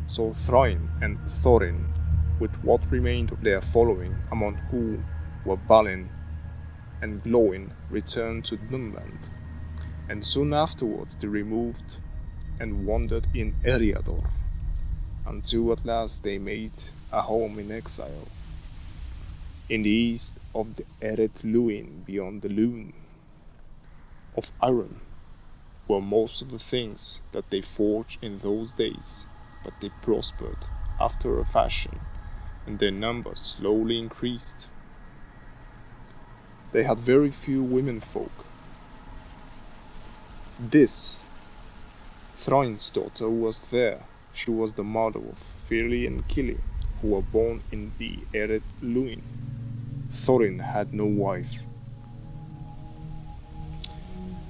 So Thrain and Thorin, with what remained of their following, among whom were Balin and Glóin, returned to Dunland, and soon afterwards they removed and wandered in Eriador, until at last they made a home in exile, in the east of the Eret Luin, beyond the Lune of Iron, were most of the things that they forged in those days, but they prospered after a fashion, and their numbers slowly increased. They had very few womenfolk. This Thrain's daughter was there. She was the mother of 𝗏 and 𝗏𝗏, who were born in the Eret Luin. Thorin had no wife,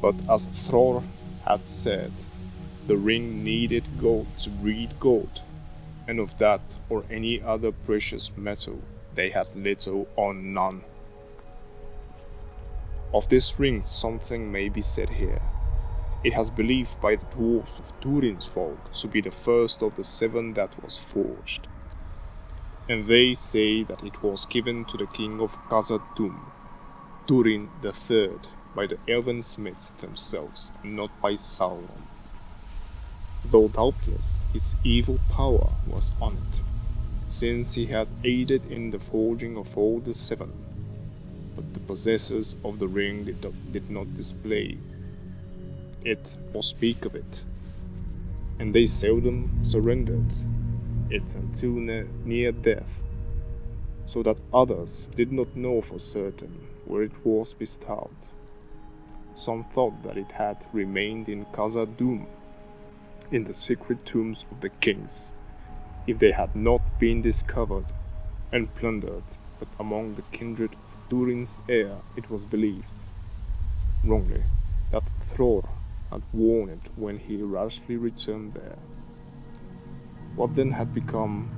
but as Thror had said, the ring needed gold to breed gold, and of that or any other precious metal they had little or none. Of this ring something may be said here. It has believed by the dwarves of Durin's folk to be the first of the 7 that was forged, and they say that it was given to the king of Khazad-dum, Durin III, by the elven smiths themselves, and not by Sauron, though doubtless his evil power was on it, since he had aided in the forging of all the 7, but the possessors of the ring did not display it or speak of it, and they seldom surrendered it until near death, so that others did not know for certain where it was bestowed. Some thought that it had remained in Khazad-dum, in the secret tombs of the kings, if they had not been discovered and plundered, but among the kindred of Durin's heir it was believed, wrongly, that Thror had worn it when he rashly returned there. What then had become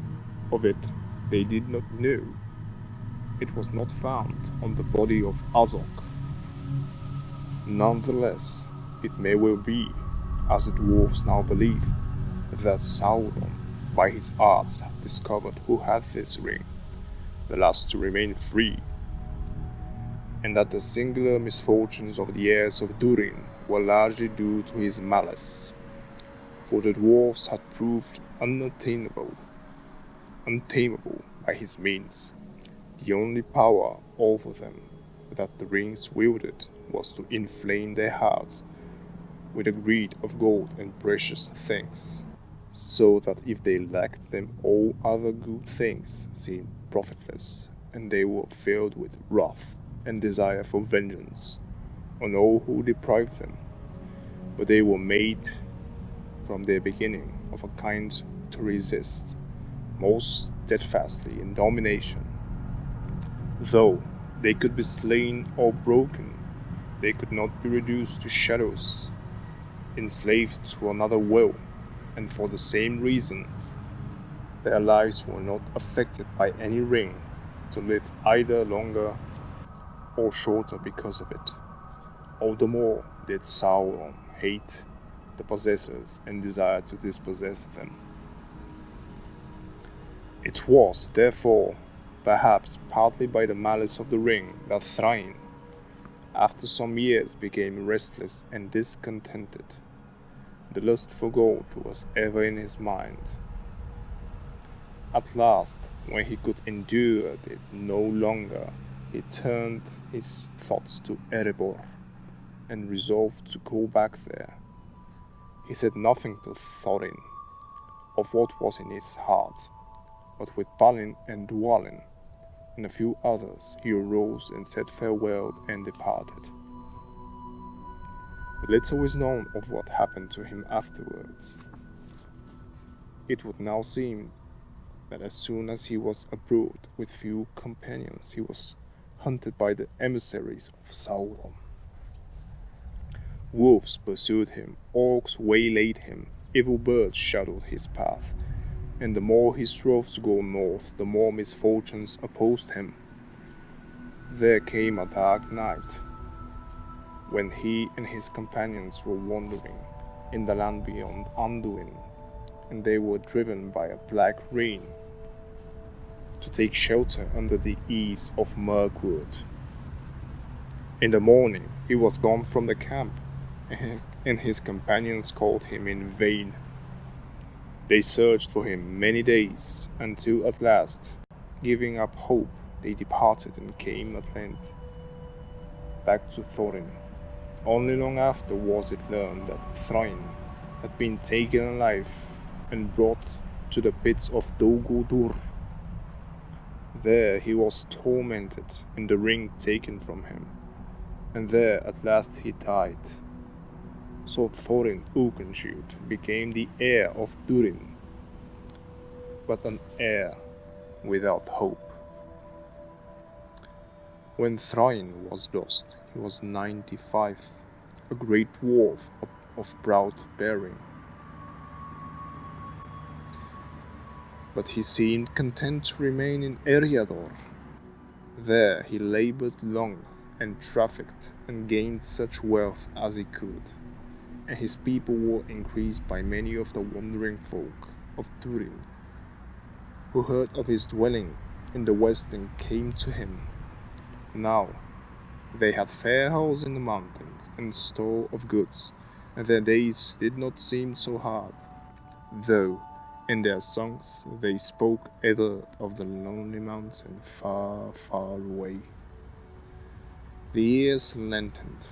of it they did not know. It was not found on the body of Azog. Nonetheless, it may well be, as the dwarves now believe, that Sauron, by his arts, had discovered who had this ring, the last to remain free, and that the singular misfortunes of the heirs of Durin were largely due to his malice, for the dwarves had proved untamable by his means. The only power over them that the rings wielded was to inflame their hearts with a greed of gold and precious things, so that if they lacked them all other good things seemed profitless, and they were filled with wrath and desire for vengeance on all who deprived them. But they were made from their beginning of a kind to resist most steadfastly in domination. Though they could be slain or broken, they could not be reduced to shadows, enslaved to another will, and for the same reason, their lives were not affected by any ring to live either longer or shorter because of it. All the more did Sauron hate the possessors and desire to dispossess them. It was, therefore, perhaps partly by the malice of the ring that Thrain, after some years, became restless and discontented. The lust for gold was ever in his mind. At last, when he could endure it no longer, he turned his thoughts to Erebor, and resolved to go back there. He said nothing to Thorin of what was in his heart, but with Balin and Dwalin and a few others he arose and said farewell and departed. Little is known of what happened to him afterwards. It would now seem that as soon as he was abroad with few companions, he was hunted by the emissaries of Sauron. Wolves pursued him, orcs waylaid him, evil birds shadowed his path, and the more he strove to go north, the more misfortunes opposed him. There came a dark night, when he and his companions were wandering in the land beyond Anduin, and they were driven by a black rain to take shelter under the eaves of Mirkwood. In the morning he was gone from the camp, and his companions called him in vain. They searched for him many days, until at last, giving up hope, they departed and came at length back to Thorin. Only long after was it learned that Thrain had been taken alive and brought to the pits of Dol-Guldur. There he was tormented and the ring taken from him, and there at last he died. So Thorin Oakenshield became the heir of Durin, but an heir without hope. When Thrain was lost, he was 95, a great dwarf of broad bearing. But he seemed content to remain in Eriador. There he labored long and trafficked and gained such wealth as he could, and his people were increased by many of the wandering folk of Durin, who heard of his dwelling in the west and came to him. Now they had fair halls in the mountains and store of goods, and their days did not seem so hard, though in their songs they spoke ever of the lonely mountain far, far away. The years lengthened.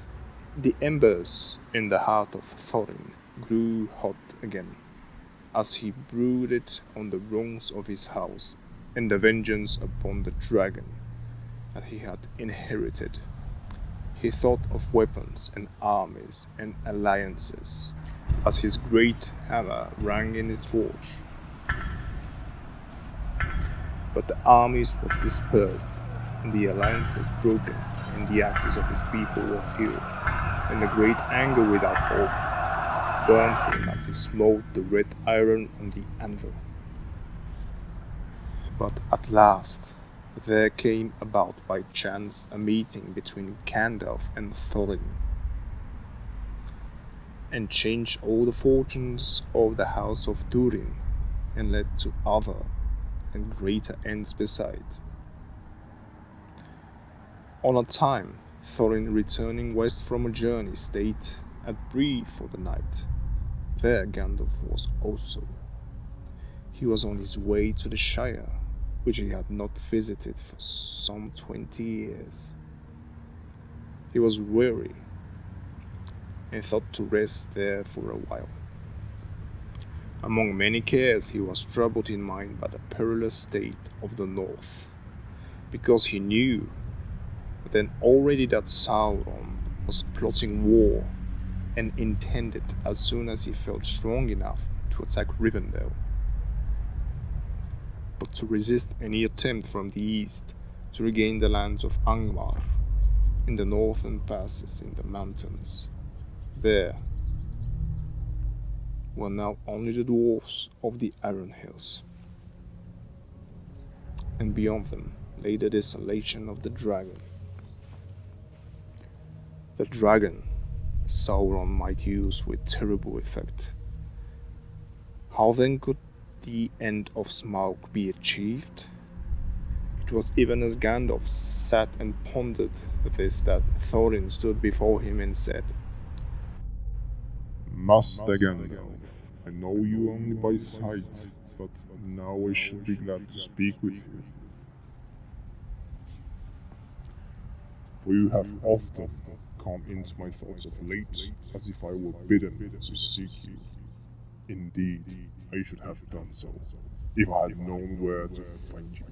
The embers in the heart of Thorin grew hot again, as he brooded on the wrongs of his house and the vengeance upon the dragon that he had inherited. He thought of weapons and armies and alliances, as his great hammer rang in his forge. But the armies were dispersed, and the alliances broken, and the axes of his people were filled, and a great anger without hope burned him as he smote the red iron on the anvil. But at last there came about by chance a meeting between Gandalf and Thorin, and changed all the fortunes of the house of Durin, and led to other and greater ends beside. On a time, Thorin, returning west from a journey, stayed at Ĉrrith for the night. There Gandalf was also. He was on his way to the Shire, which he had not visited for some 20 years. He was weary, and thought to rest there for a while. Among many cares, he was troubled in mind by the perilous state of the north, because he knew then already that Sauron was plotting war, and intended, as soon as he felt strong enough, to attack Rivendell. But to resist any attempt from the east to regain the lands of Angmar, in the northern passes in the mountains, there were now only the dwarfs of the Iron Hills, and beyond them lay the desolation of the dragon. The dragon Sauron might use with terrible effect. How then could the end of Smaug be achieved? It was even as Gandalf sat and pondered this that Thorin stood before him and said, Master Gandalf, I know you only by sight, but now I should be glad to speak with you. For you have often come into my thoughts of late, as if I were bidden to seek you. Indeed, I should have done so, if I had known where to find you.